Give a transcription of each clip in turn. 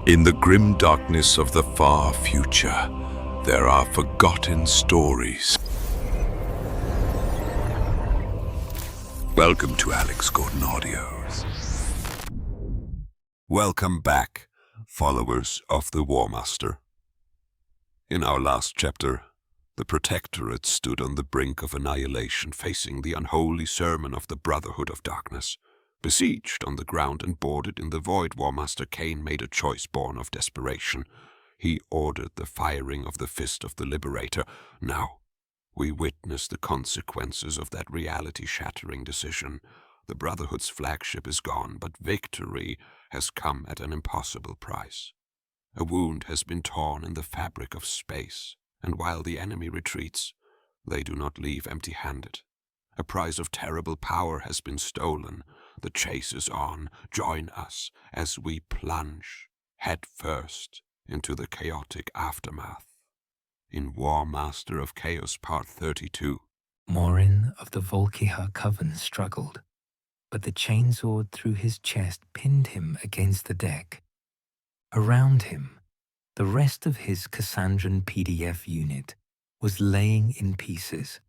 In the grim darkness of the far future, there are forgotten stories. Welcome to Alex Gordon Audios. Welcome back, followers of the Warmaster. In our last chapter, the Protectorate stood on the brink of annihilation, facing the unholy sermon of the Brotherhood of Darkness. Besieged on the ground and boarded in the void, Warmaster Cain made a choice born of desperation. He ordered the firing of the fist of the Liberator. Now, we witness the consequences of that reality-shattering decision. The Brotherhood's flagship is gone, but victory has come at an impossible price. A wound has been torn in the fabric of space, and while the enemy retreats, they do not leave empty-handed. A prize of terrible power has been stolen. The chase is on. Join us as we plunge head first into the chaotic aftermath. In Warmaster of Chaos Part 32. Morin of the Volkihar Coven struggled, but the chainsword through his chest pinned him against the deck. Around him, the rest of his Cassandran PDF unit was laying in pieces,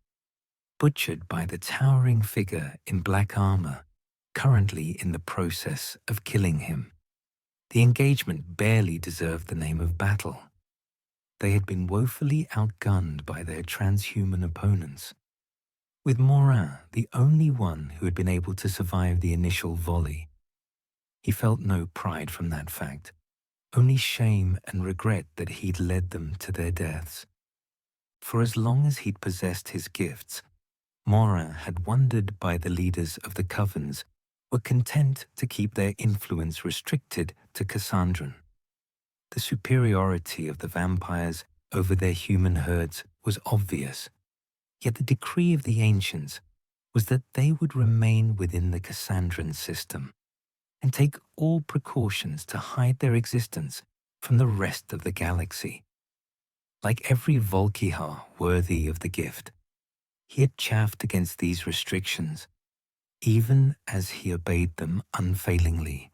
butchered by the towering figure in black armor, currently in the process of killing him. The engagement barely deserved the name of battle. They had been woefully outgunned by their transhuman opponents, with Morin the only one who had been able to survive the initial volley. He felt no pride from that fact, only shame and regret that he'd led them to their deaths. For as long as he'd possessed his gifts, Morin had wondered by the leaders of the covens were content to keep their influence restricted to Cassandran. The superiority of the vampires over their human herds was obvious, yet the decree of the ancients was that they would remain within the Cassandran system and take all precautions to hide their existence from the rest of the galaxy. Like every Volkihar worthy of the gift, he had chafed against these restrictions, even as he obeyed them unfailingly.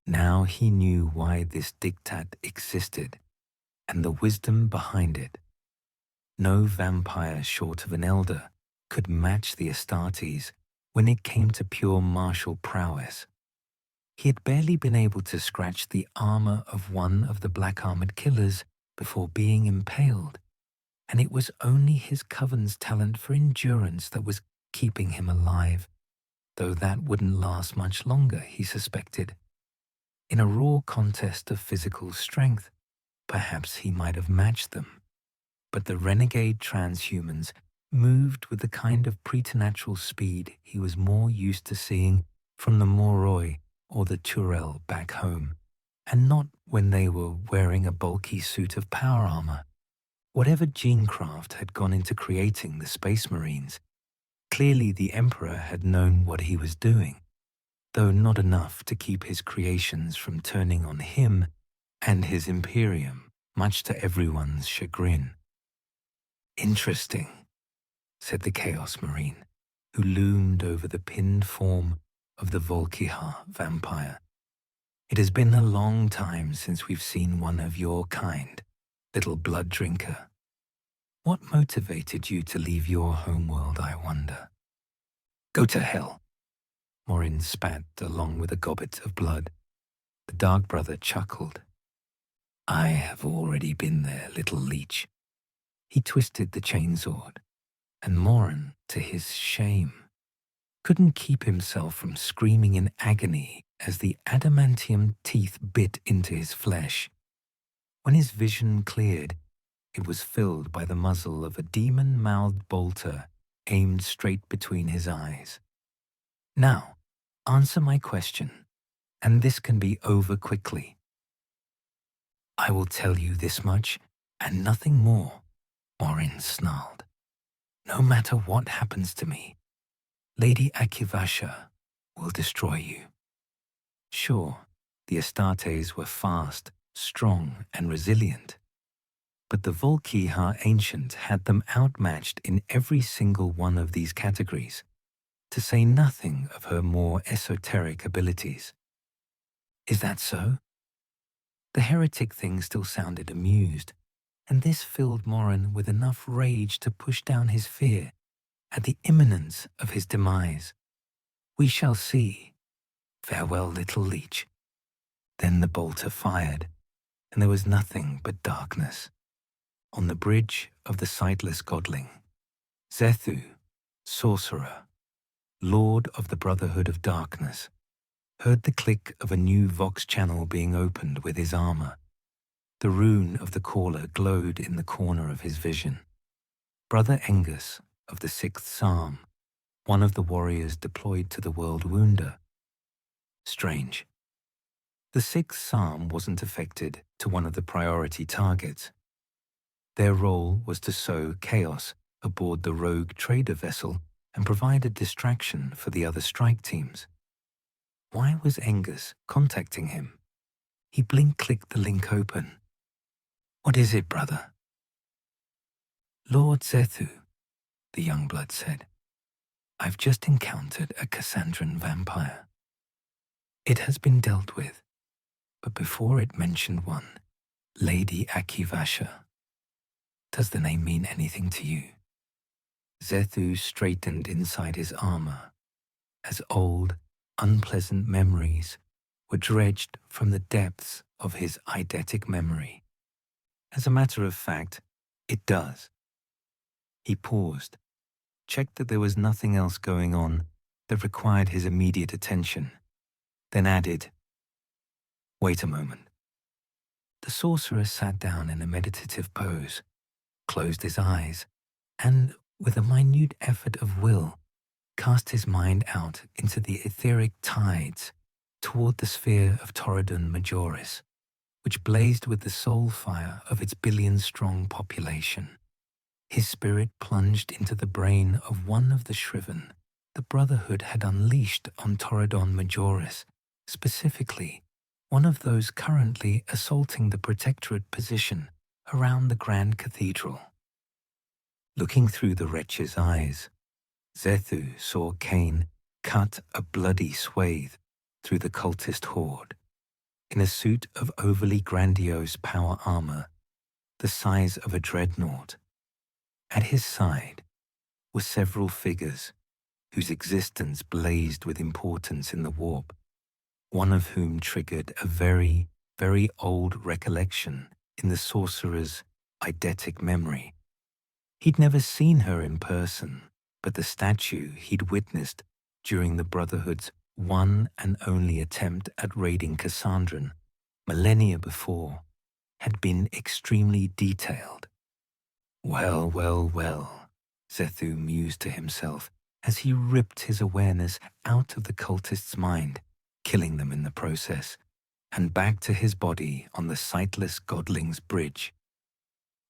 Now he knew why this diktat existed, and the wisdom behind it. No vampire short of an elder could match the Astartes when it came to pure martial prowess. He had barely been able to scratch the armor of one of the black-armored killers before being impaled, and it was only his coven's talent for endurance that was keeping him alive, though that wouldn't last much longer, he suspected. In a raw contest of physical strength, perhaps he might have matched them, but the renegade transhumans moved with the kind of preternatural speed he was more used to seeing from the Moroi or the Turel back home, and not when they were wearing a bulky suit of power armor. Whatever genecraft had gone into creating the Space Marines, clearly the Emperor had known what he was doing, though not enough to keep his creations from turning on him and his Imperium, much to everyone's chagrin. "Interesting," said the Chaos Marine, who loomed over the pinned form of the Volkihar vampire. "It has been a long time since we've seen one of your kind, little blood drinker. What motivated you to leave your homeworld, I wonder?" "Go to hell," Morin spat along with a gobbet of blood. The Dark Brother chuckled. "I have already been there, little leech." He twisted the chainsword, and Morin, to his shame, couldn't keep himself from screaming in agony as the adamantium teeth bit into his flesh. When his vision cleared, it was filled by the muzzle of a demon-mouthed bolter aimed straight between his eyes. "Now, answer my question, and this can be over quickly." "I will tell you this much, and nothing more," Morin snarled. "No matter what happens to me, Lady Akivasha will destroy you." Sure, the Astartes were fast, strong, and resilient, but the Volkihar Ancient had them outmatched in every single one of these categories, to say nothing of her more esoteric abilities. "Is that so?" The heretic thing still sounded amused, and this filled Morin with enough rage to push down his fear at the imminence of his demise. "We shall see. Farewell, little leech." Then the bolter fired, and there was nothing but darkness. On the bridge of the Sightless Godling, Zethu, sorcerer, lord of the Brotherhood of Darkness, heard the click of a new vox channel being opened with his armor. The rune of the caller glowed in the corner of his vision. Brother Engus of the 6th Psalm, one of the warriors deployed to the Worldwounder. Strange. The 6th Psalm wasn't affected to one of the priority targets. Their role was to sow chaos aboard the rogue trader vessel and provide a distraction for the other strike teams. Why was Engus contacting him? He blink-clicked the link open. "What is it, brother?" "Lord Zethu," the youngblood said, "I've just encountered a Cassandran vampire. It has been dealt with, but before it mentioned one, Lady Akivasha. Does the name mean anything to you?" Zethu straightened inside his armor as old, unpleasant memories were dredged from the depths of his eidetic memory. As a matter of fact, it does. He paused, checked that there was nothing else going on that required his immediate attention, then added, "Wait a moment." The sorcerer sat down in a meditative pose, closed his eyes, and, with a minute effort of will, cast his mind out into the etheric tides toward the sphere of Torredon Majoris, which blazed with the soul fire of its billion-strong population. His spirit plunged into the brain of one of the Shriven the Brotherhood had unleashed on Torredon Majoris, specifically one of those currently assaulting the Protectorate position around the Grand Cathedral. Looking through the wretch's eyes, Zethu saw Cain cut a bloody swathe through the cultist horde. In a suit of overly grandiose power armor, the size of a dreadnought. At his side were several figures whose existence blazed with importance in the warp, one of whom triggered a very, very old recollection in the sorcerer's eidetic memory. He'd never seen her in person, but the statue he'd witnessed during the Brotherhood's one and only attempt at raiding Cassandran, millennia before, had been extremely detailed. Well, well, well, Zethu mused to himself as he ripped his awareness out of the cultist's mind, killing them in the process, and back to his body on the Sightless Godling's bridge.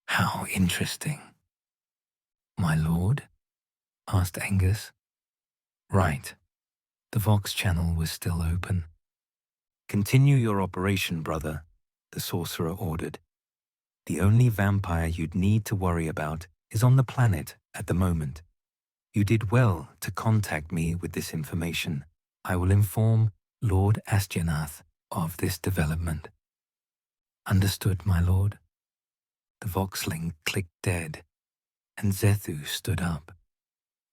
How interesting. "My lord?" asked Engus. "Right." The Vox channel was still open. "Continue your operation, brother," the sorcerer ordered. "The only vampire you'd need to worry about is on the planet at the moment. You did well to contact me with this information. I will inform Lord Astyanath of this development." "Understood, my lord." The Voxling clicked dead, and Zethu stood up.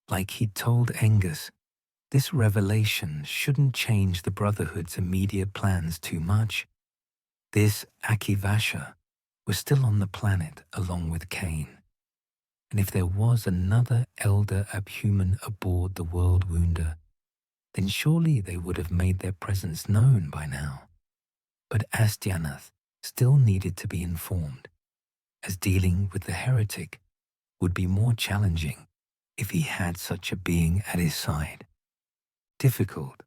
Like he'd told Engus, this revelation shouldn't change the Brotherhood's immediate plans too much. This Akivasha was still on the planet along with Cain. And if there was another elder abhuman aboard the Worldwounder, then surely they would have made their presence known by now. But Astyanath still needed to be informed, as dealing with the heretic would be more challenging if he had such a being at his side. Difficult,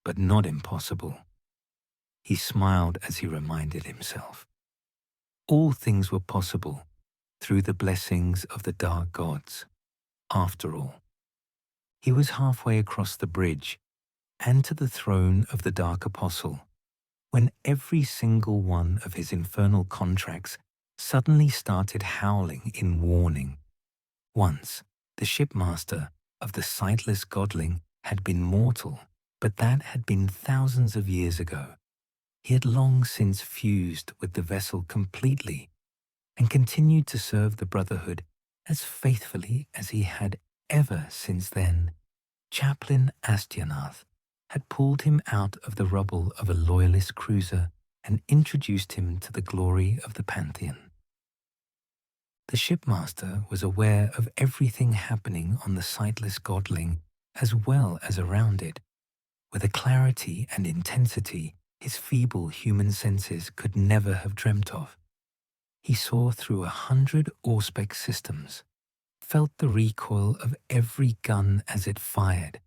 but not impossible. He smiled as he reminded himself. All things were possible through the blessings of the dark gods. After all, he was halfway across the bridge and to the throne of the Dark Apostle when every single one of his infernal contracts suddenly started howling in warning. Once, the shipmaster of the Sightless Godling had been mortal, but that had been thousands of years ago. He had long since fused with the vessel completely and continued to serve the Brotherhood as faithfully as he had ever since then. Chaplain Astyanath had pulled him out of the rubble of a loyalist cruiser and introduced him to the glory of the Pantheon. The shipmaster was aware of everything happening on the Sightless Godling as well as around it, with a clarity and intensity his feeble human senses could never have dreamt of. He saw through 100 Auspex systems, felt the recoil of every gun as it fired,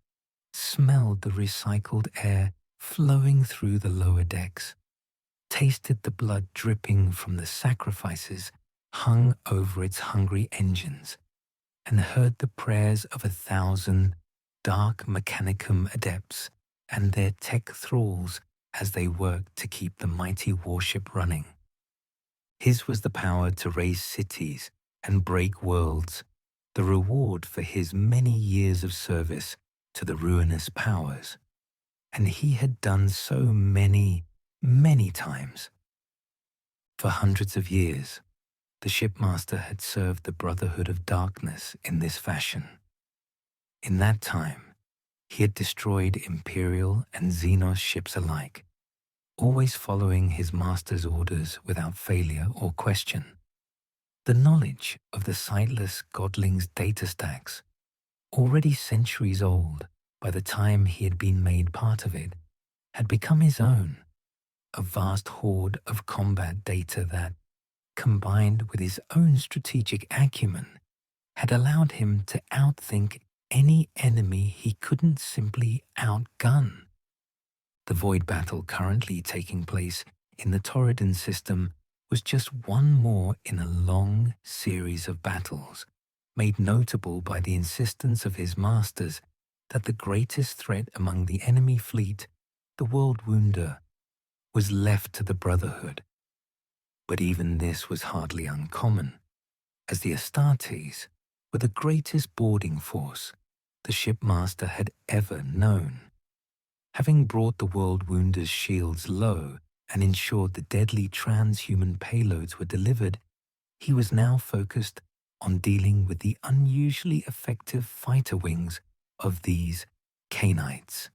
smelled the recycled air flowing through the lower decks, tasted the blood dripping from the sacrifices hung over its hungry engines, and heard the prayers of 1,000 dark mechanicum adepts and their tech thralls as they worked to keep the mighty warship running. His was the power to raise cities and break worlds, the reward for his many years of service to the ruinous powers. And he had done so many, many times. For hundreds of years, the shipmaster had served the Brotherhood of Darkness in this fashion. In that time, he had destroyed Imperial and Xenos ships alike, always following his master's orders without failure or question. The knowledge of the Sightless Godling's data stacks, already centuries old by the time he had been made part of it, had become his own, a vast hoard of combat data that, combined with his own strategic acumen, had allowed him to outthink any enemy he couldn't simply outgun. The void battle currently taking place in the Torredon system was just one more in a long series of battles, made notable by the insistence of his masters that the greatest threat among the enemy fleet, the Worldwounder, was left to the Brotherhood. But even this was hardly uncommon, as the Astartes were the greatest boarding force the shipmaster had ever known. Having brought the Worldwounder's shields low and ensured the deadly transhuman payloads were delivered, he was now focused on dealing with the unusually effective fighter wings of these Cainites.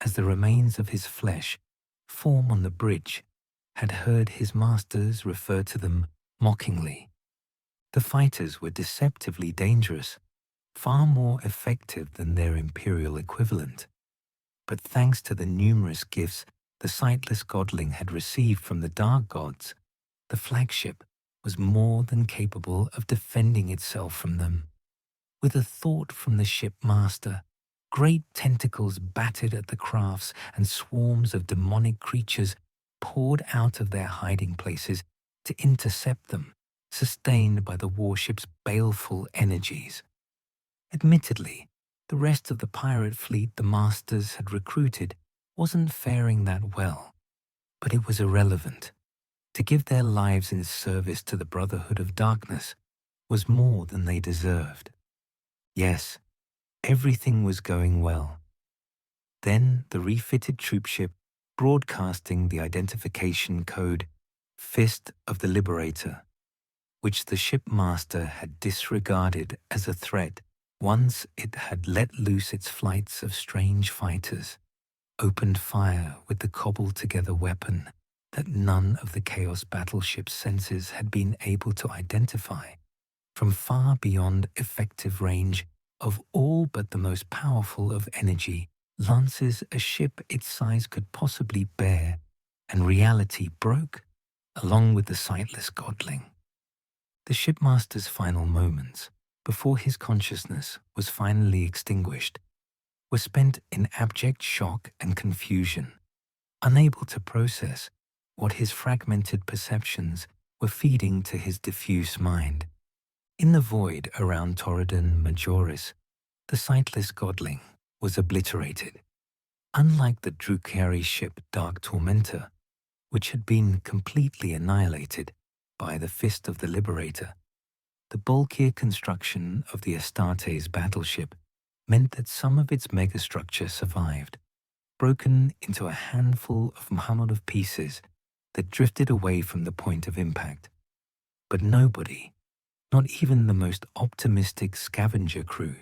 As the remains of his flesh form on the bridge, had heard his masters refer to them mockingly. The fighters were deceptively dangerous, far more effective than their Imperial equivalent. But thanks to the numerous gifts the Sightless Godling had received from the Dark Gods, the flagship was more than capable of defending itself from them. With a thought from the shipmaster, great tentacles battered at the crafts and swarms of demonic creatures poured out of their hiding places to intercept them, sustained by the warship's baleful energies. Admittedly, the rest of the pirate fleet the masters had recruited wasn't faring that well, but it was irrelevant. To give their lives in service to the Brotherhood of Darkness was more than they deserved. Yes, everything was going well. Then the refitted troopship broadcasting the identification code Fist of the Liberator, which the shipmaster had disregarded as a threat once it had let loose its flights of strange fighters, opened fire with the cobbled-together weapon that none of the Chaos battleship's senses had been able to identify, from far beyond effective range of all but the most powerful of energy lances a ship its size could possibly bear, and reality broke, along with the Sightless Godling. The shipmaster's final moments, before his consciousness was finally extinguished, were spent in abject shock and confusion, unable to process what his fragmented perceptions were feeding to his diffuse mind. In the void around Torredon Majoris, the Sightless Godling was obliterated. Unlike the Drukhari ship Dark Tormentor, which had been completely annihilated by the Fist of the Liberator, the bulkier construction of the Astartes battleship meant that some of its megastructure survived, broken into a handful of monolith pieces that drifted away from the point of impact. But nobody, not even the most optimistic scavenger crew,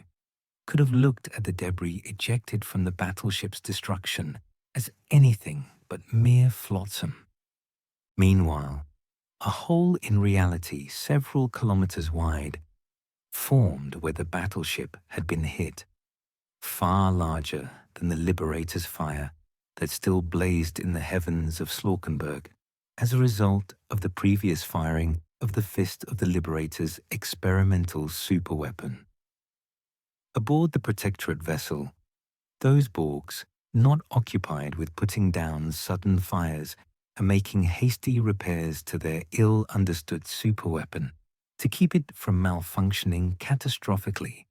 could have looked at the debris ejected from the battleship's destruction as anything but mere flotsam. Meanwhile, a hole in reality several kilometers wide formed where the battleship had been hit, far larger than the Liberator's fire that still blazed in the heavens of Slawkenberg as a result of the previous firing of the fist of the Liberator's experimental superweapon. Aboard the Protectorate vessel, those Borgs, not occupied with putting down sudden fires and making hasty repairs to their ill-understood superweapon to keep it from malfunctioning catastrophically,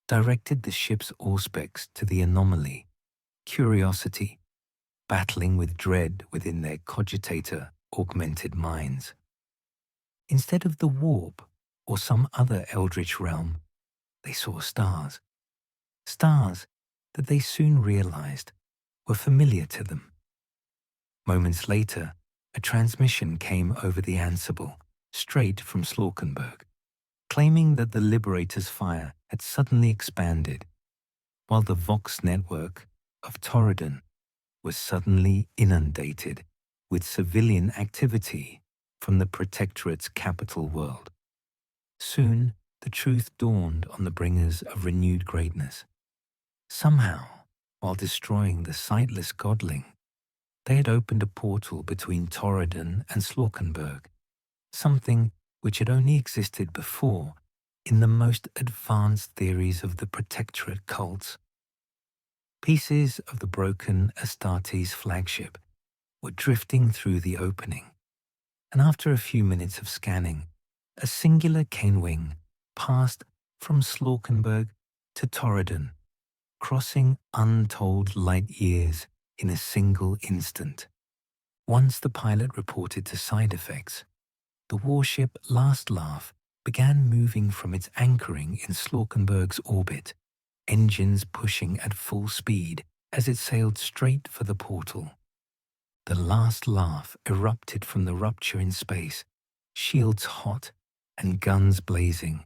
directed the ship's auspex to the anomaly, curiosity, battling with dread within their cogitator-augmented minds. Instead of the warp or some other eldritch realm, they saw stars. Stars that they soon realized were familiar to them. Moments later, a transmission came over the Ansible, straight from Slawkenberg, claiming that the Liberator's fire had suddenly expanded, while the Vox network of Torredon was suddenly inundated with civilian activity from the Protectorate's capital world. Soon, the truth dawned on the bringers of renewed greatness. Somehow, while destroying the Sightless Godling, they had opened a portal between Torredon and Slawkenberg, something which had only existed before in the most advanced theories of the Protectorate cults. Pieces of the broken Astartes flagship were drifting through the opening, and after a few minutes of scanning, a singular Cain wing passed from Slawkenberg to Torredon, crossing untold light years in a single instant. Once the pilot reported to side effects, the warship Last Laugh began moving from its anchoring in Slawkenberg's orbit, engines pushing at full speed as it sailed straight for the portal. The Last Laugh erupted from the rupture in space, shields hot and guns blazing.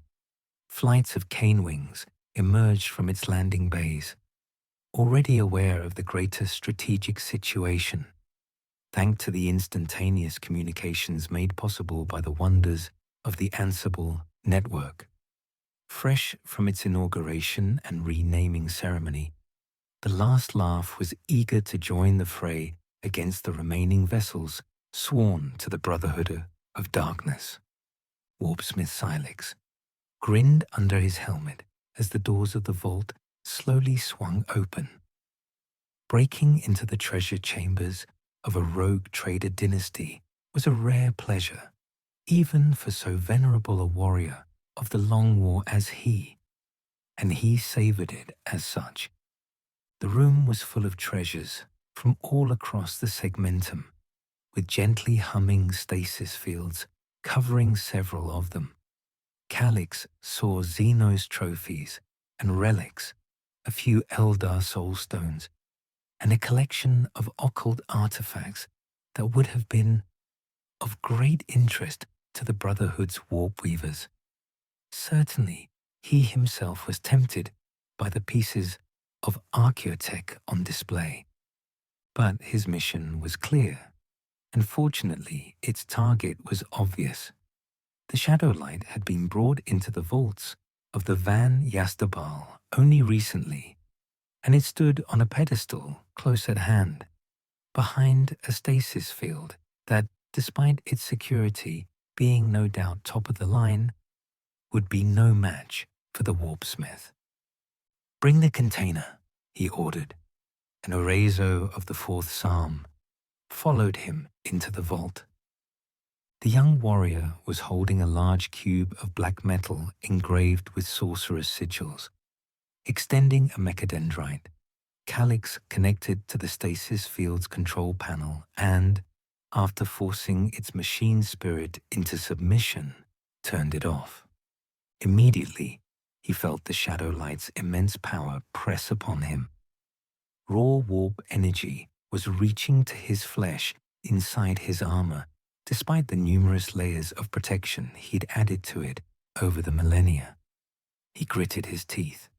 Flights of Cain wings emerged from its landing bays, already aware of the greater strategic situation, thanks to the instantaneous communications made possible by the wonders of the Ansible network. Fresh from its inauguration and renaming ceremony, the Last Laugh was eager to join the fray against the remaining vessels sworn to the Brotherhood of Darkness. Warpsmith Cylix grinned under his helmet as the doors of the vault slowly swung open. Breaking into the treasure chambers of a rogue trader dynasty was a rare pleasure, even for so venerable a warrior of the Long War as he, and he savored it as such. The room was full of treasures from all across the segmentum, with gently humming stasis fields covering several of them. Cylix saw Xenos trophies and relics, a few Eldar soulstones, and a collection of occult artifacts that would have been of great interest to the Brotherhood's warp weavers. Certainly, he himself was tempted by the pieces of archaeotech on display. But his mission was clear, and fortunately its target was obvious. The Shadowlight had been brought into the vaults of the Van Yastabal only recently, and it stood on a pedestal close at hand, behind a stasis field that, despite its security being no doubt top of the line, would be no match for the Warpsmith. "Bring the container," he ordered, and Orazo of the Fourth Psalm followed him into the vault. The young warrior was holding a large cube of black metal engraved with sorcerer's sigils. Extending a mechadendrite, Cylix connected to the stasis field's control panel and, after forcing its machine spirit into submission, turned it off. Immediately, he felt the Shadowlight's immense power press upon him. Raw warp energy was reaching to his flesh inside his armor, despite the numerous layers of protection he'd added to it over the millennia. He gritted his teeth,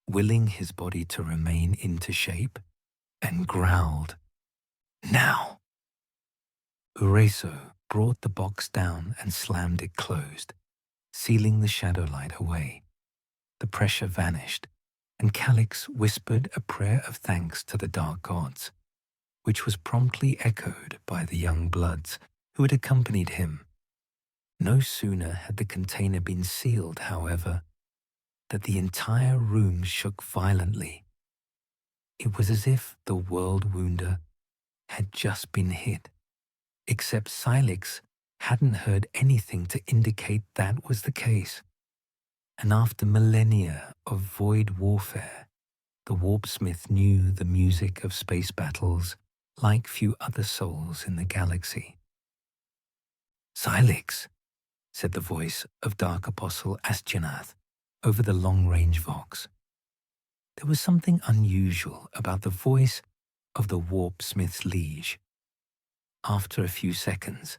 willing his body to remain into shape, and growled, "Now!" Ureso brought the box down and slammed it closed, sealing the Shadowlight away. The pressure vanished, and Cylix whispered a prayer of thanks to the dark gods, which was promptly echoed by the young bloods who had accompanied him. No sooner had the container been sealed, however, that the entire room shook violently. It was as if the Worldwounder had just been hit, except Cylix hadn't heard anything to indicate that was the case. And after millennia of void warfare, the Warpsmith knew the music of space battles like few other souls in the galaxy. "Cylix," said the voice of Dark Apostle Astronath over the long-range vox. There was something unusual about the voice of the Warpsmith's liege. After a few seconds,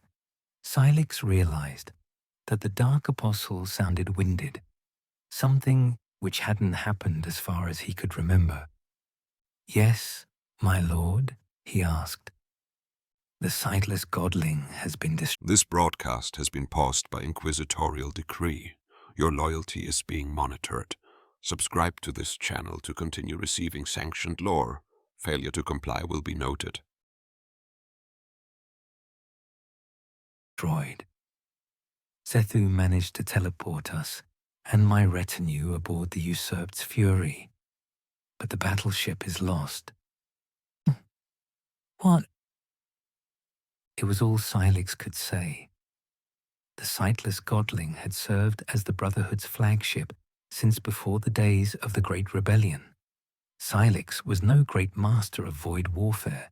Cylix realized that the Dark Apostle sounded winded, something which hadn't happened as far as he could remember. "Yes, my lord?" he asked. "The Sightless Godling has been destroyed." This broadcast has been paused by inquisitorial decree. Your loyalty is being monitored. Subscribe to this channel to continue receiving sanctioned lore. Failure to comply will be noted. Zethu managed to teleport us and my retinue aboard the usurped's Fury, but the battleship is lost. What? It was all Cylix could say. The Sightless Godling had served as the Brotherhood's flagship since before the days of the Great Rebellion. Cylix was no great master of void warfare,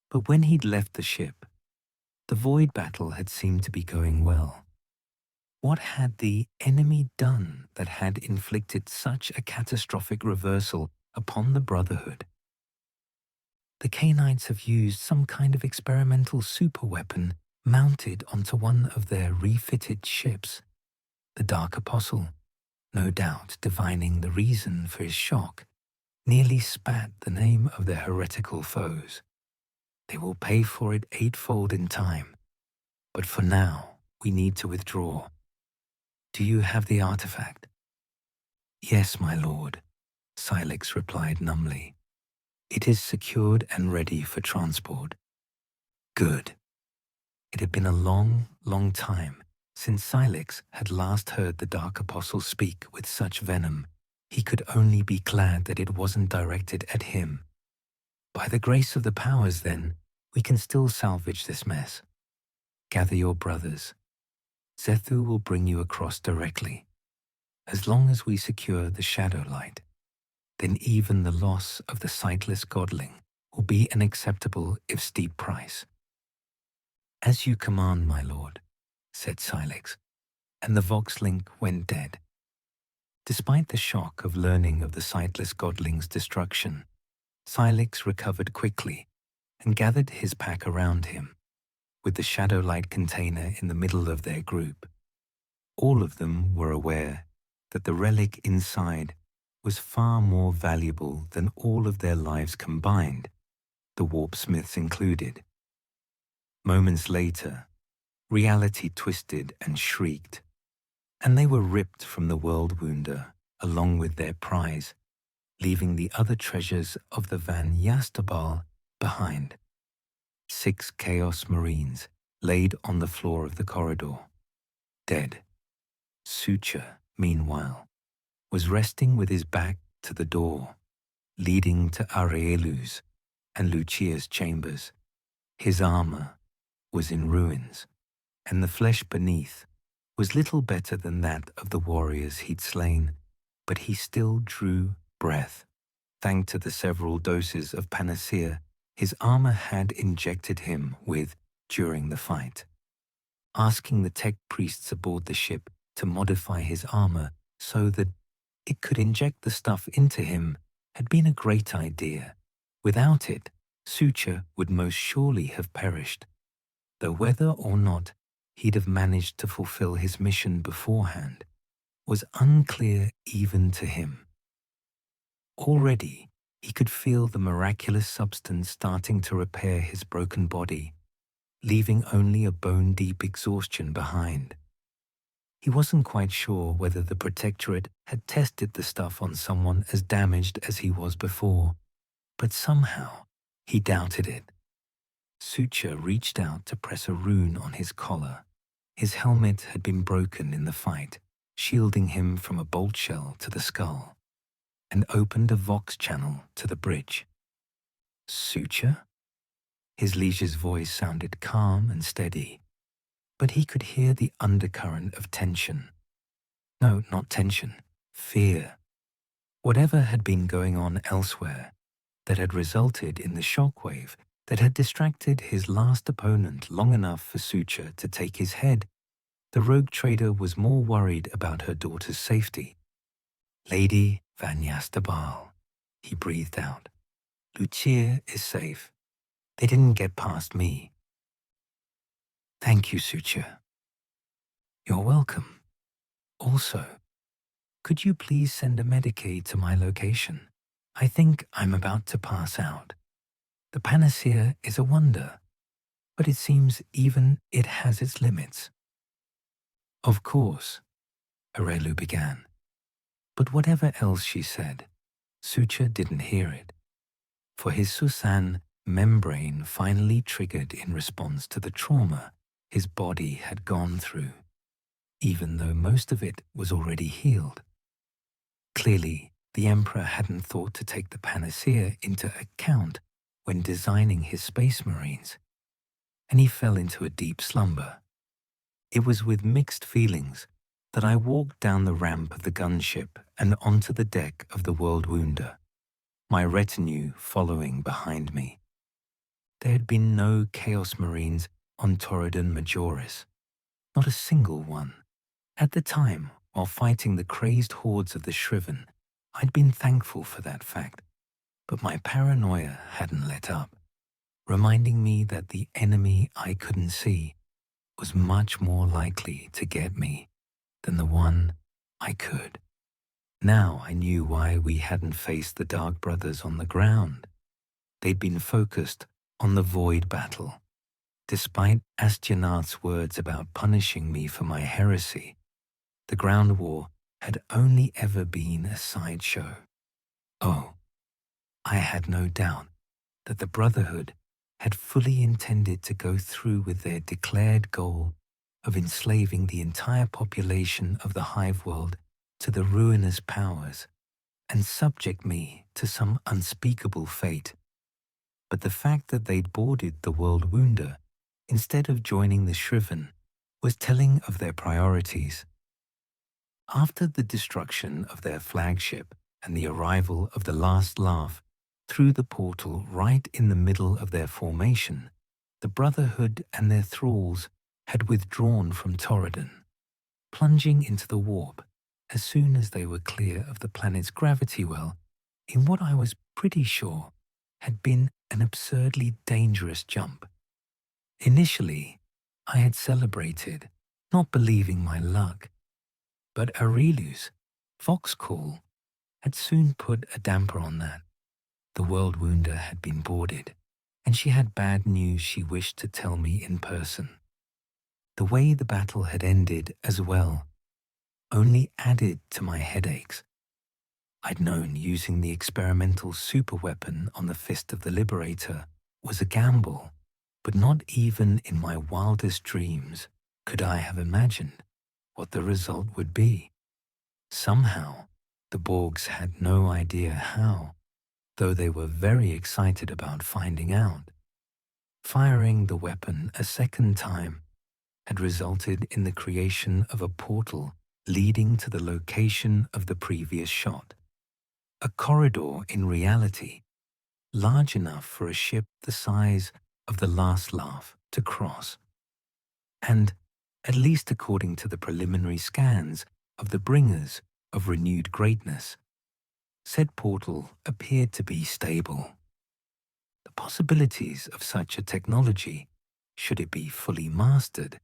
but when he'd left the ship, the void battle had seemed to be going well. What had the enemy done that had inflicted such a catastrophic reversal upon the Brotherhood? The Cainites have used some kind of experimental superweapon mounted onto one of their refitted ships. The Dark Apostle, no doubt divining the reason for his shock, nearly spat the name of their heretical foes. They will pay for it eightfold in time, but for now we need to withdraw. Do you have the artifact? Yes, my lord, Cylix replied numbly. It is secured and ready for transport. Good. It had been a long, long time since Cylix had last heard the Dark Apostle speak with such venom. He could only be glad that it wasn't directed at him. By the grace of the powers, then, we can still salvage this mess. Gather your brothers. Zethu will bring you across directly. As long as we secure the Shadowlight, then even the loss of the Sightless Godling will be an acceptable if steep price. As you command, my lord, said Cylix, and the Vox link went dead. Despite the shock of learning of the Sightless Godling's destruction, Cylix recovered quickly and gathered his pack around him, with the Shadowlight container in the middle of their group. All of them were aware that the relic inside was far more valuable than all of their lives combined, the Warpsmiths included. Moments later, reality twisted and shrieked, and they were ripped from the Worldwounder along with their prize, leaving the other treasures of the Van Yastabal behind. 6 Chaos Marines laid on the floor of the corridor, dead. Suture, meanwhile, was resting with his back to the door, leading to Areelu's and Lucia's chambers. His armor was in ruins, and the flesh beneath was little better than that of the warriors he'd slain, but he still drew breath. Thanks to the several doses of panacea his armor had injected him with during the fight. Asking the tech priests aboard the ship to modify his armor so that it could inject the stuff into him had been a great idea, Without it, Suture would most surely have perished, though whether or not he'd have managed to fulfill his mission beforehand was unclear even to him. Already, he could feel the miraculous substance starting to repair his broken body, leaving only a bone-deep exhaustion behind. He wasn't quite sure whether the Protectorate had tested the stuff on someone as damaged as he was before, but somehow he doubted it. Suture reached out to press a rune on his collar. His helmet had been broken in the fight, shielding him from a bolt shell to the skull, and opened a vox channel to the bridge. Suture? His liege's voice sounded calm and steady, but he could hear the undercurrent of tension. No, not tension, fear. Whatever had been going on elsewhere that had resulted in the shockwave that had distracted his last opponent long enough for Suture to take his head, the rogue trader was more worried about her daughter's safety. Lady Van Yastabal, he breathed out. Lucia is safe. They didn't get past me. Thank you, Suture. You're welcome. Also, could you please send a Medicaid to my location? I think I'm about to pass out. The panacea is a wonder, but it seems even it has its limits. Of course, Arelu began, but whatever else she said, Suture didn't hear it, for his Susan membrane finally triggered in response to the trauma his body had gone through, even though most of it was already healed. Clearly, the Emperor hadn't thought to take the panacea into account when designing his space marines, and he fell into a deep slumber. It was with mixed feelings that I walked down the ramp of the gunship and onto the deck of the Worldwounder, my retinue following behind me. There had been no Chaos Marines on Torredon Majoris, not a single one. At the time, while fighting the crazed hordes of the Shriven, I'd been thankful for that fact, but my paranoia hadn't let up, reminding me that the enemy I couldn't see was much more likely to get me than the one I could. Now I knew why we hadn't faced the Dark Brothers on the ground. They'd been focused on the Void battle. Despite Astionarth's words about punishing me for my heresy, the ground war had only ever been a sideshow. Oh, I had no doubt that the Brotherhood had fully intended to go through with their declared goal of enslaving the entire population of the Hive World to the ruinous powers and subject me to some unspeakable fate. But the fact that they'd boarded the Worldwounder instead of joining the Shriven was telling of their priorities. After the destruction of their flagship and the arrival of the last laugh through the portal right in the middle of their formation, the Brotherhood and their thralls had withdrawn from Torredon, plunging into the warp as soon as they were clear of the planet's gravity well in what I was pretty sure had been an absurdly dangerous jump. Initially, I had celebrated, not believing my luck, but Arelu's Vox call had soon put a damper on that. The Worldwounder had been boarded, and she had bad news she wished to tell me in person. The way the battle had ended as well only added to my headaches. I'd known using the experimental superweapon on the fist of the Liberator was a gamble, but not even in my wildest dreams could I have imagined what the result would be. Somehow, the Borgs had no idea how, though they were very excited about finding out. Firing the weapon a second time had resulted in the creation of a portal leading to the location of the previous shot. A corridor in reality, large enough for a ship the size of the last laugh to cross. And, at least according to the preliminary scans of the bringers of renewed greatness, said portal appeared to be stable. possibilities of such a technology, should it be fully mastered,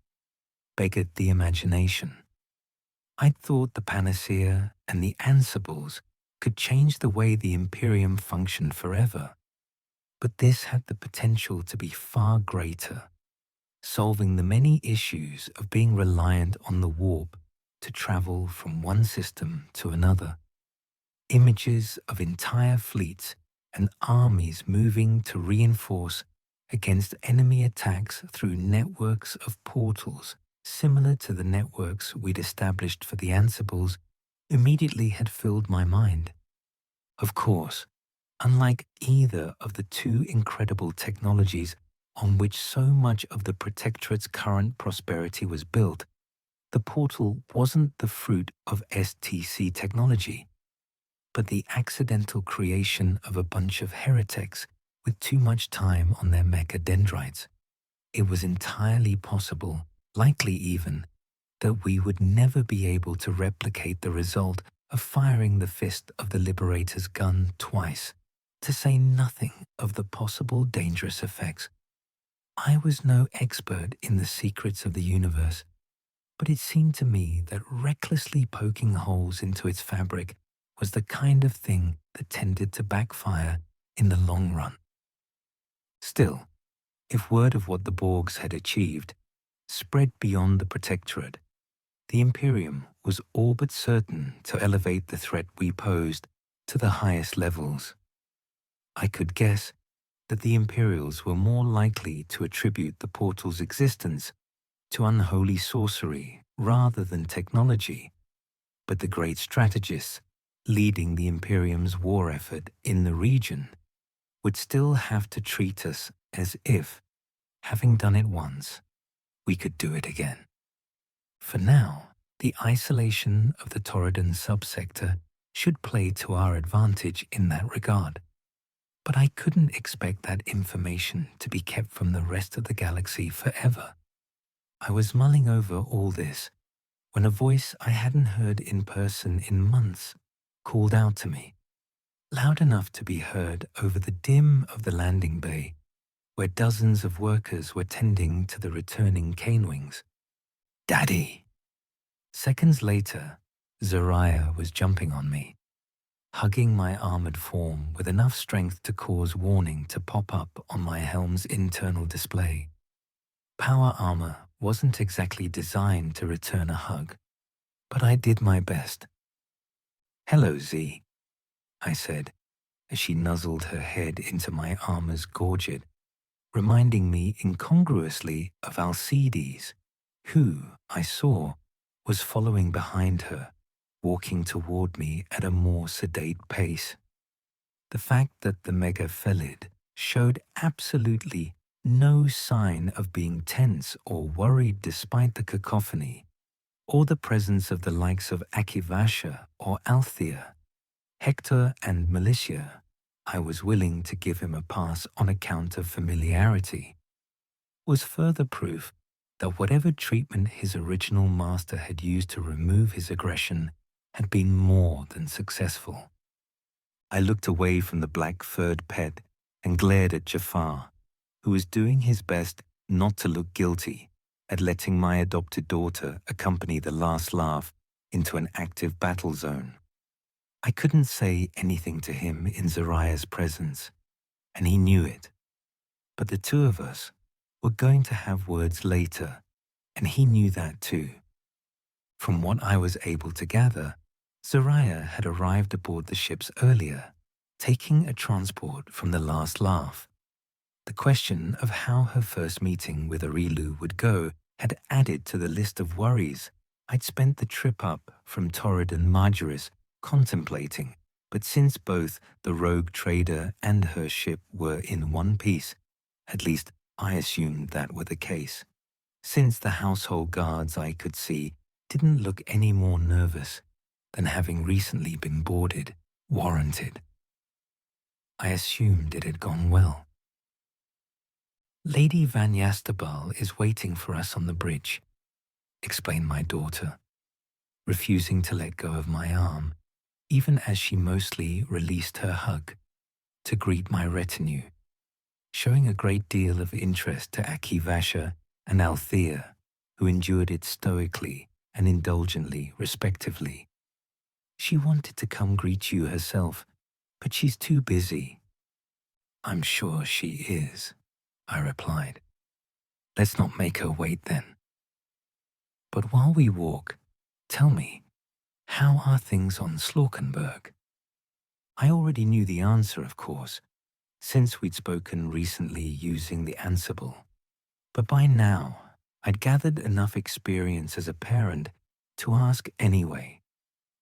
beggared the imagination. I'd thought the panacea and the ansibles could change the way the Imperium functioned forever, but this had the potential to be far greater, solving the many issues of being reliant on the warp to travel from one system to another. Images of entire fleets and armies moving to reinforce against enemy attacks through networks of portals similar to the networks we'd established for the Ansibles immediately had filled my mind. Of course, unlike either of the two incredible technologies on which so much of the Protectorate's current prosperity was built, the portal wasn't the fruit of STC technology, but the accidental creation of a bunch of heretics with too much time on their mecha dendrites. It was entirely possible, likely even, that we would never be able to replicate the result of firing the fist of the Liberator's gun twice, to say nothing of the possible dangerous effects. I was no expert in the secrets of the universe, but it seemed to me that recklessly poking holes into its fabric was the kind of thing that tended to backfire in the long run. Still, if word of what the Borgs had achieved spread beyond the Protectorate, the Imperium was all but certain to elevate the threat we posed to the highest levels. I could guess that the Imperials were more likely to attribute the portal's existence to unholy sorcery rather than technology, but the great strategists leading the Imperium's war effort in the region would still have to treat us as if, having done it once, we could do it again. For now, the isolation of the Torredon subsector should play to our advantage in that regard, but I couldn't expect that information to be kept from the rest of the galaxy forever. I was mulling over all this when a voice I hadn't heard in person in months called out to me, loud enough to be heard over the dim of the landing bay, where dozens of workers were tending to the returning Cain wings. "Daddy!" Seconds later, Zariah was jumping on me, hugging my armored form with enough strength to cause warning to pop up on my helm's internal display. Power armor wasn't exactly designed to return a hug, but I did my best. "Hello, Z," I said, as she nuzzled her head into my armor's gorget, reminding me incongruously of Alcides, who, I saw, was following behind her, walking toward me at a more sedate pace. The fact that the Mega Felid showed absolutely no sign of being tense or worried despite the cacophony, or the presence of the likes of Akivasha or Althea, Hector and Militia, I was willing to give him a pass on account of familiarity, was further proof that whatever treatment his original master had used to remove his aggression had been more than successful. I looked away from the black-furred pet and glared at Jafar, who was doing his best not to look guilty at letting my adopted daughter accompany the last laugh into an active battle zone. I couldn't say anything to him in Zariah's presence, and he knew it. But the two of us were going to have words later, and he knew that too. From what I was able to gather, Zariah had arrived aboard the ships earlier, taking a transport from the last laugh. The question of how her first meeting with Arilu would go had added to the list of worries I'd spent the trip up from Torredon Marjoris contemplating, but since both the rogue trader and her ship were in one piece, at least I assumed that were the case, since the household guards I could see didn't look any more nervous than having recently been boarded warranted. I assumed it had gone well. "Lady Van Yastabal is waiting for us on the bridge," explained my daughter, refusing to let go of my arm, even as she mostly released her hug, to greet my retinue. showing a great deal of interest to Akivasha and Althea, who endured it stoically and indulgently, respectively. She wanted to come greet you herself, but she's too busy. I'm sure she is, I replied. Let's not make her wait then. But while we walk, tell me, how are things on Slawkenberg? I already knew the answer, of course, since we'd spoken recently using the Ansible. But by now, I'd gathered enough experience as a parent to ask anyway,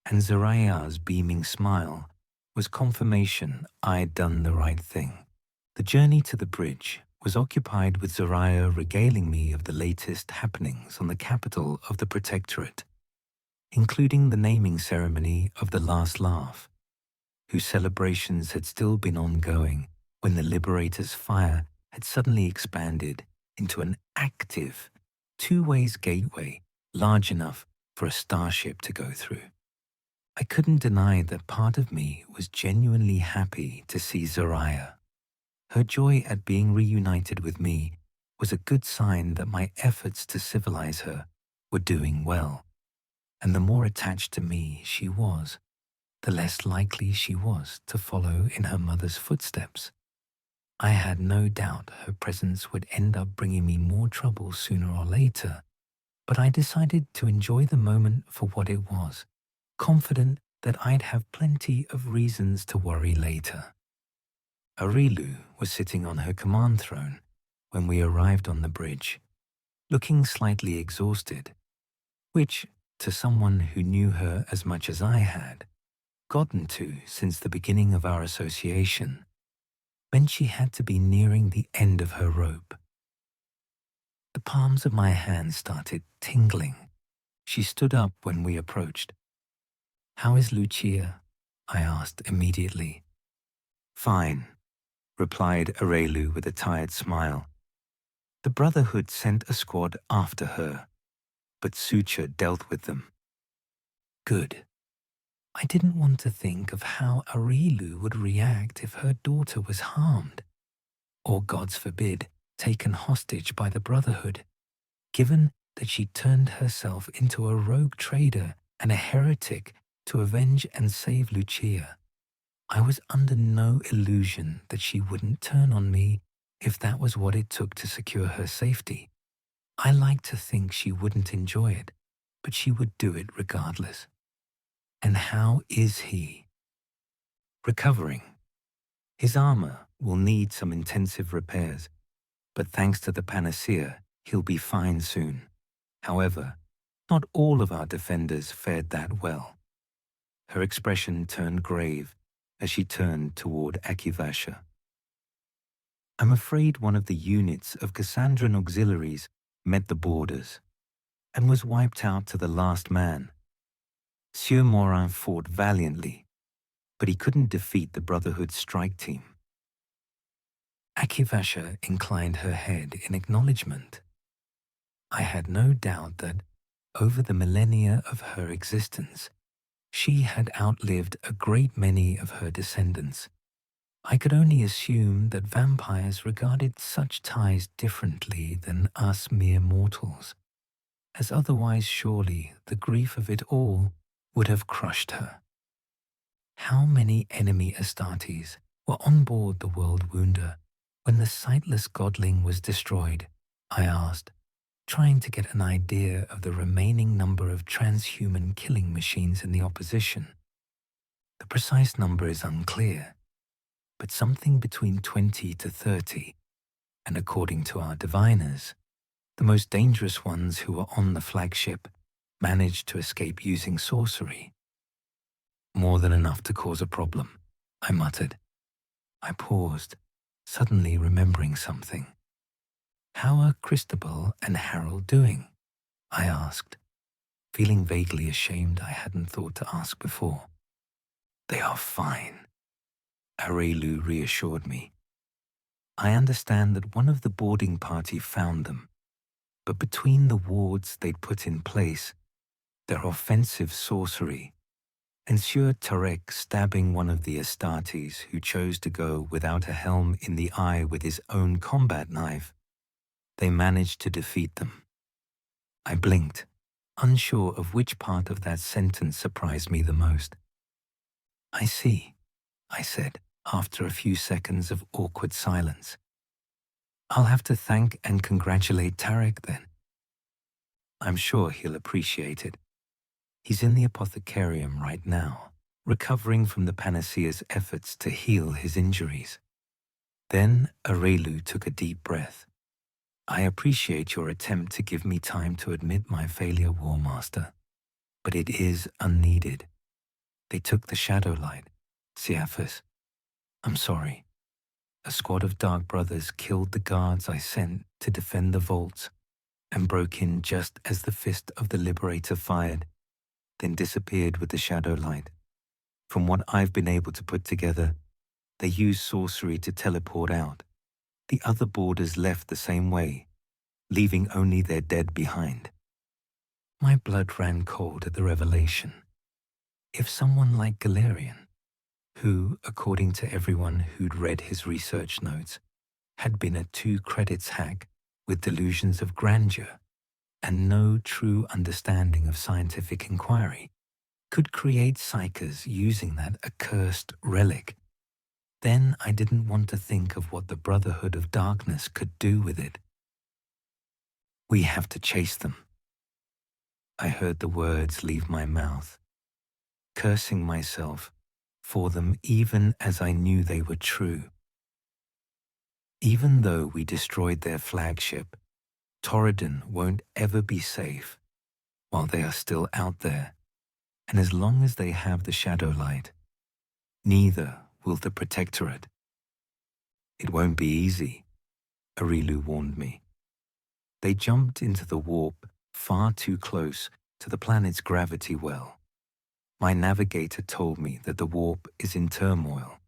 and Zaraya's beaming smile was confirmation I'd done the right thing. The journey to the bridge was occupied with Zaraya regaling me of the latest happenings on the capital of the Protectorate, including the naming ceremony of the last laugh, whose celebrations had still been ongoing when the Liberator's fire had suddenly expanded into an active, two-ways gateway large enough for a starship to go through. I couldn't deny that part of me was genuinely happy to see Zaraya. Her joy at being reunited with me was a good sign that my efforts to civilize her were doing well, and the more attached to me she was, the less likely she was to follow in her mother's footsteps. I had no doubt her presence would end up bringing me more trouble sooner or later, but I decided to enjoy the moment for what it was, confident that I'd have plenty of reasons to worry later. Arilu was sitting on her command throne when we arrived on the bridge, looking slightly exhausted, which, to someone who knew her as much as I had gotten to since the beginning of our association, meant she had to be nearing the end of her rope. The palms of my hands started tingling. She stood up when we approached. "How is Lucia?" I asked immediately. "Fine," replied Arelu with a tired smile. "The Brotherhood sent a squad after her, but Suture dealt with them." Good. I didn't want to think of how Arelu would react if her daughter was harmed, or, gods forbid, taken hostage by the Brotherhood, given that she turned herself into a rogue trader and a heretic to avenge and save Lucia. I was under no illusion that she wouldn't turn on me if that was what it took to secure her safety. I liked to think she wouldn't enjoy it, but she would do it regardless. And how is he? Recovering. His armor will need some intensive repairs, but thanks to the panacea, he'll be fine soon. However, not all of our defenders fared that well. Her expression turned grave as she turned toward Akivasha. "I'm afraid one of the units of Cassandran auxiliaries met the borders and was wiped out to the last man. Sieur Morin fought valiantly, but he couldn't defeat the Brotherhood's strike team." Akivasha inclined her head in acknowledgement. I had no doubt that, over the millennia of her existence, she had outlived a great many of her descendants. I could only assume that vampires regarded such ties differently than us mere mortals, as otherwise surely the grief of it all would have crushed her. How many enemy Astartes were on board the Worldwounder when the Sightless Godling was destroyed? I asked, trying to get an idea of the remaining number of transhuman killing machines in the opposition. The precise number is unclear, but something between 20 to 30, and according to our diviners, the most dangerous ones who were on the flagship managed to escape using sorcery. "More than enough to cause a problem," I muttered. I paused, suddenly remembering something. "How are Christabel and Harold doing?" I asked, feeling vaguely ashamed I hadn't thought to ask before. "They are fine," Arelu reassured me. "I understand that one of the boarding party found them, but between the wards they'd put in place, their offensive sorcery, ensured Tarek stabbing one of the Astartes who chose to go without a helm in the eye with his own combat knife, they managed to defeat them. I blinked, unsure of which part of that sentence surprised me the most. I see, I said, after a few seconds of awkward silence. I'll have to thank and congratulate Tarek then. I'm sure he'll appreciate it. He's in the apothecarium right now, recovering from the Panacea's efforts to heal his injuries. Then Arelu took a deep breath. I appreciate your attempt to give me time to admit my failure, Warmaster, but it is unneeded. They took the Shadowlight, Siaphus. I'm sorry. A squad of Dark Brothers killed the guards I sent to defend the vaults and broke in just as the fist of the Liberator fired, then disappeared with the Shadowlight. From what I've been able to put together, they used sorcery to teleport out. The other boarders left the same way, leaving only their dead behind. My blood ran cold at the revelation. If someone like Galerian, who, according to everyone who'd read his research notes, had been a 2 credits hack with delusions of grandeur and no true understanding of scientific inquiry, could create psychers using that accursed relic, then I didn't want to think of what the Brotherhood of Darkness could do with it. We have to chase them. I heard the words leave my mouth, cursing myself for them even as I knew they were true. Even though we destroyed their flagship, Torredon won't ever be safe while they are still out there, and as long as they have the Shadowlight, neither will the Protectorate. It won't be easy, Arelu warned me. They jumped into the warp far too close to the planet's gravity well. My navigator told me that the warp is in turmoil,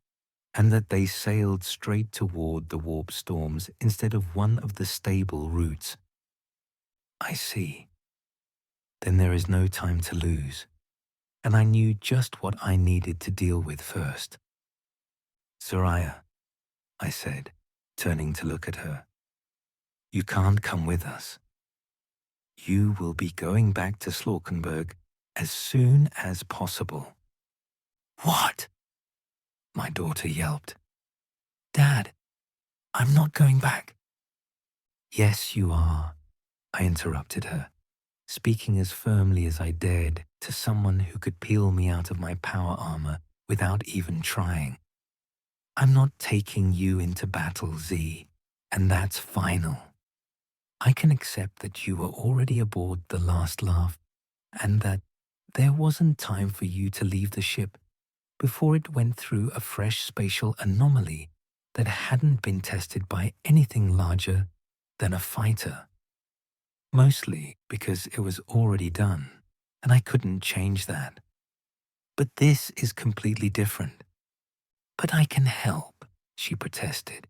and that they sailed straight toward the warp storms instead of one of the stable routes. I see. Then there is no time to lose, and I knew just what I needed to deal with first. Soraya, I said, turning to look at her. You can't come with us. You will be going back to Slawkenberg as soon as possible. What? My daughter yelped. Dad, I'm not going back. Yes, you are, I interrupted her, speaking as firmly as I dared to someone who could peel me out of my power armor without even trying. I'm not taking you into battle, Z, and that's final. I can accept that you were already aboard the last laugh, and that there wasn't time for you to leave the ship before it went through a fresh spatial anomaly that hadn't been tested by anything larger than a fighter. Mostly because it was already done, and I couldn't change that. But this is completely different. But I can help, she protested.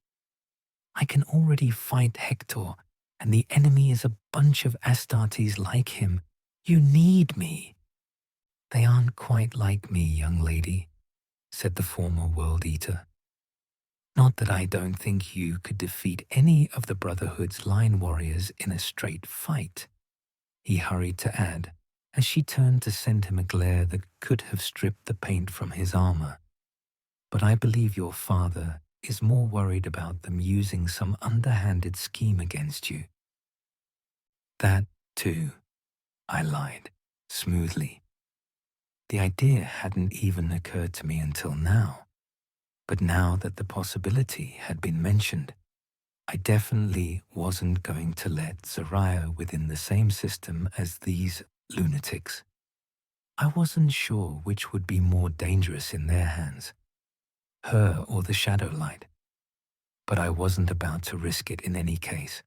I can already fight Hector, and the enemy is a bunch of Astartes like him. You need me. They aren't quite like me, young lady, said the former World Eater. Not that I don't think you could defeat any of the Brotherhood's line warriors in a straight fight, he hurried to add, as she turned to send him a glare that could have stripped the paint from his armor. But I believe your father is more worried about them using some underhanded scheme against you. That, too, I lied, smoothly. The idea hadn't even occurred to me until now, but now that the possibility had been mentioned, I definitely wasn't going to let Soraya within the same system as these lunatics. I wasn't sure which would be more dangerous in their hands, her or the Shadowlight, but I wasn't about to risk it in any case.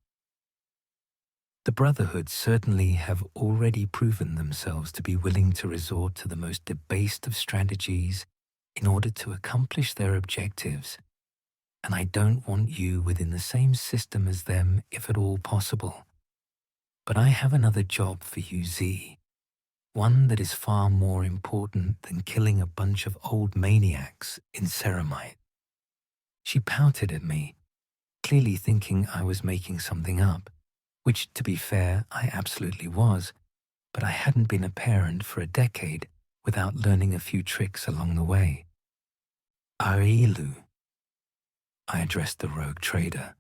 The Brotherhood certainly have already proven themselves to be willing to resort to the most debased of strategies in order to accomplish their objectives, and I don't want you within the same system as them if at all possible. But I have another job for you, Z. one that is far more important than killing a bunch of old maniacs in Ceramite. She pouted at me, clearly thinking I was making something up, which, to be fair, I absolutely was, but I hadn't been a parent for a decade without learning a few tricks along the way. Arielu, I addressed the rogue trader,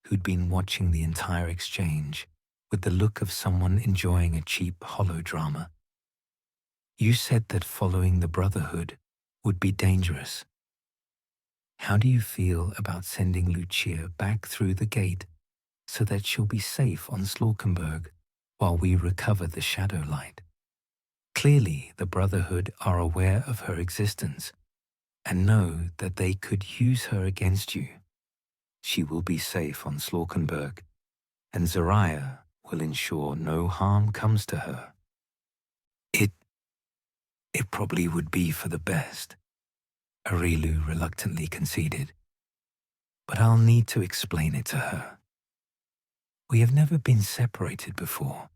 who'd been watching the entire exchange with the look of someone enjoying a cheap holodrama. You said that following the Brotherhood would be dangerous. How do you feel about sending Lucia back through the gate so that she'll be safe on Slawkenberg while we recover the Shadowlight? Clearly, the Brotherhood are aware of her existence and know that they could use her against you. She will be safe on Slawkenberg, and Zariah will ensure no harm comes to her. It probably would be for the best, Arielu reluctantly conceded, but I'll need to explain it to her. We have never been separated before,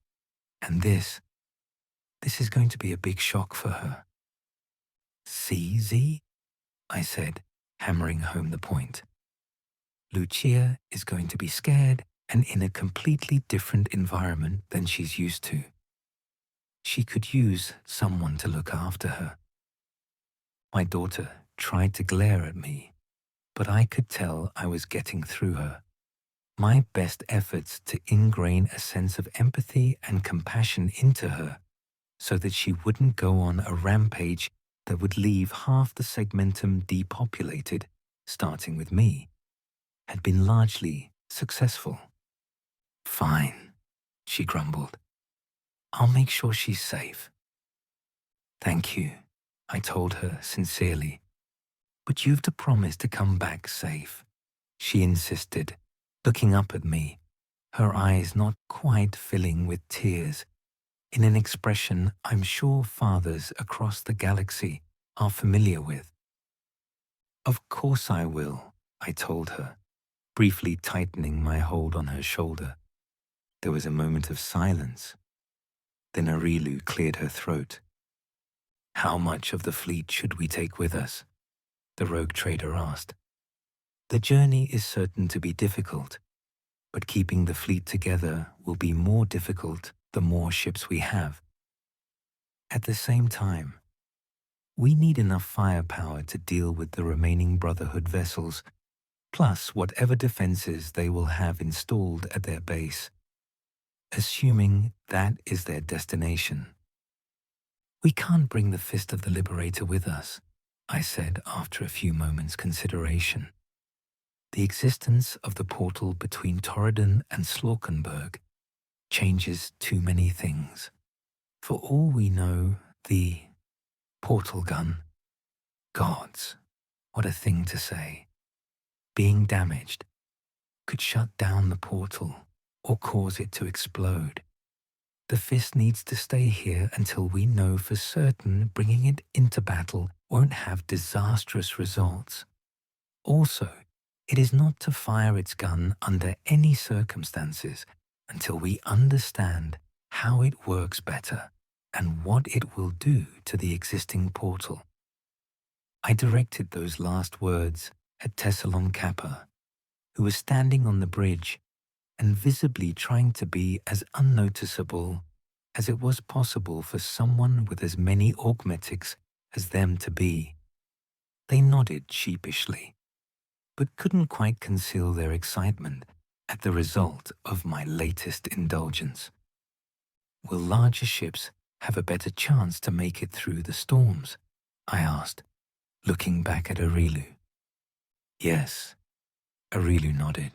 and this is going to be a big shock for her. See, Z? I said, hammering home the point. Lucia is going to be scared and in a completely different environment than she's used to. She could use someone to look after her. My daughter tried to glare at me, but I could tell I was getting through her. My best efforts to ingrain a sense of empathy and compassion into her so that she wouldn't go on a rampage that would leave half the segmentum depopulated, starting with me, had been largely successful. Fine, she grumbled. I'll make sure she's safe. Thank you, I told her sincerely. But you've to promise to come back safe, she insisted, looking up at me, her eyes not quite filling with tears, in an expression I'm sure fathers across the galaxy are familiar with. Of course I will, I told her, briefly tightening my hold on her shoulder. There was a moment of silence. Then Arielu cleared her throat. How much of the fleet should we take with us? The rogue trader asked. The journey is certain to be difficult, but keeping the fleet together will be more difficult the more ships we have. At the same time, we need enough firepower to deal with the remaining Brotherhood vessels, plus whatever defenses they will have installed at their base, assuming that is their destination. We can't bring the fist of the Liberator with us, I said after a few moments' consideration. The existence of the portal between Torredon and Slawkenberg changes too many things. For all we know, the portal gun, gods, what a thing to say, being damaged, could shut down the portal or cause it to explode. The fist needs to stay here until we know for certain bringing it into battle won't have disastrous results. Also, it is not to fire its gun under any circumstances until we understand how it works better and what it will do to the existing portal. I directed those last words at Tessalon Kappa, who was standing on the bridge and visibly trying to be as unnoticeable as it was possible for someone with as many augmetics as them to be. They nodded sheepishly, but couldn't quite conceal their excitement at the result of my latest indulgence. Will larger ships have a better chance to make it through the storms? I asked, looking back at Arielu. Yes, Arielu nodded.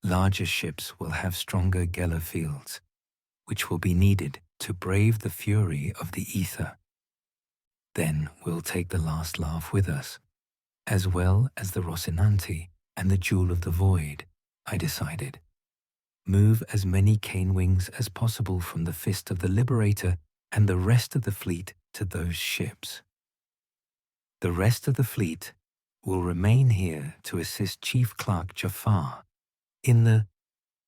Larger ships will have stronger Geller fields, which will be needed to brave the fury of the ether. Then we'll take the last laugh with us, as well as the Rocinante and the Jewel of the Void, I decided. Move as many Cain wings as possible from the fist of the Liberator and the rest of the fleet to those ships. The rest of the fleet will remain here to assist Chief Clerk Jafar in the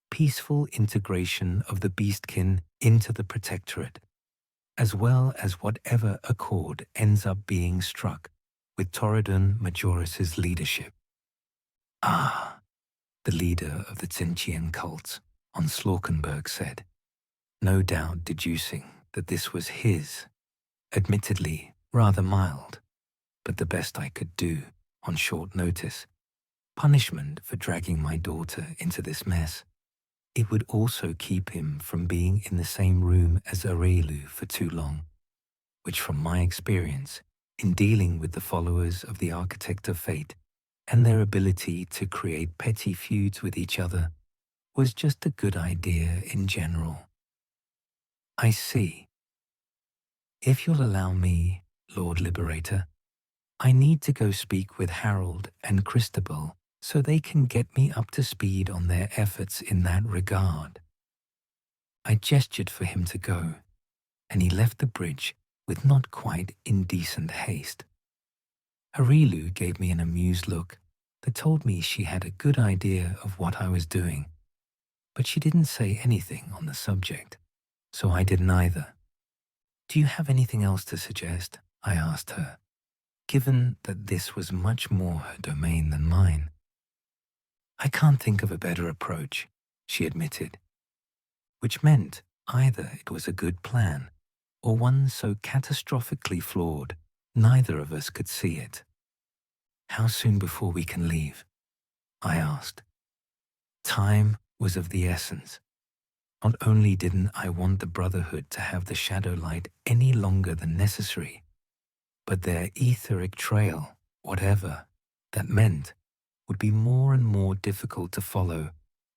peaceful integration of the Beastkin into the Protectorate. as well as whatever accord ends up being struck with Torredon Majoris's leadership. Ah, the leader of the Tsinchian cults on Slawkenberg said, no doubt deducing that this was his, admittedly rather mild, but the best I could do on short notice, punishment for dragging my daughter into this mess. It would also keep him from being in the same room as Arelu for too long, which from my experience in dealing with the followers of the Architect of Fate and their ability to create petty feuds with each other was just a good idea in general. I see. If you'll allow me, Lord Liberator, I need to go speak with Harold and Christabel so they can get me up to speed on their efforts in that regard. I gestured for him to go, and he left the bridge with not quite indecent haste. Arelu gave me an amused look that told me she had a good idea of what I was doing, but she didn't say anything on the subject, so I didn't either. Do you have anything else to suggest? I asked her, given that this was much more her domain than mine. I can't think of a better approach, she admitted, which meant either it was a good plan or one so catastrophically flawed neither of us could see it. How soon before we can leave? I asked. Time was of the essence. Not only didn't I want the Brotherhood to have the Shadowlight any longer than necessary, but their etheric trail, whatever that meant, would be more and more difficult to follow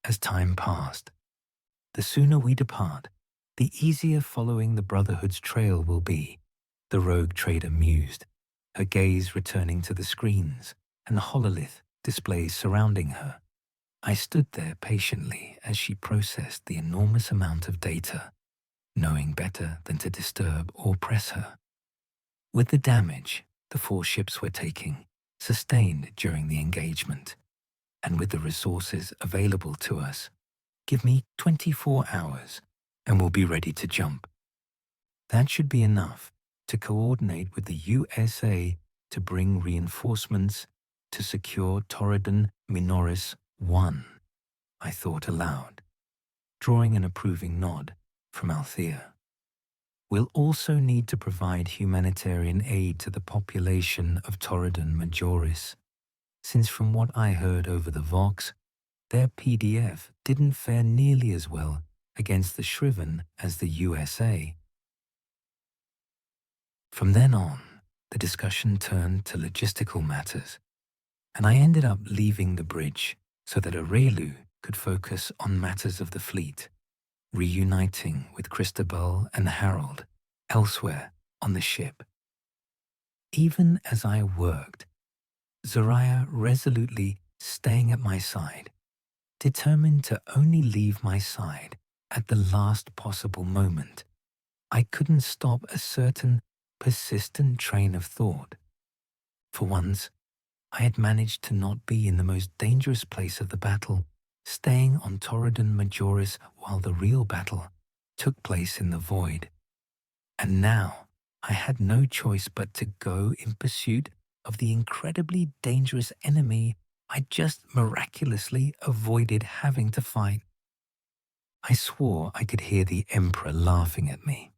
as time passed. The sooner we depart, the easier following the Brotherhood's trail will be, the rogue trader mused, her gaze returning to the screens and hololith displays surrounding her. I stood there patiently as she processed the enormous amount of data, knowing better than to disturb or press her. With the damage the 4 ships were taking, sustained during the engagement, and with the resources available to us, give me 24 hours and we'll be ready to jump. That should be enough to coordinate with the USA to bring reinforcements to secure Torredon Minoris 1, I thought aloud, drawing an approving nod from Althea. We'll also need to provide humanitarian aid to the population of Torredon Majoris, since from what I heard over the Vox, their PDF didn't fare nearly as well against the Shriven as the USA. From then on, the discussion turned to logistical matters, and I ended up leaving the bridge so that Arelu could focus on matters of the fleet, reuniting with Christabel and Harold elsewhere on the ship. Even as I worked, Zoraya resolutely staying at my side, determined to only leave my side at the last possible moment. I couldn't stop a certain persistent train of thought. For once, I had managed to not be in the most dangerous place of the battle, staying on Torredon Majoris while the real battle took place in the void. And now I had no choice but to go in pursuit of the incredibly dangerous enemy I just miraculously avoided having to fight. I swore I could hear the Emperor laughing at me.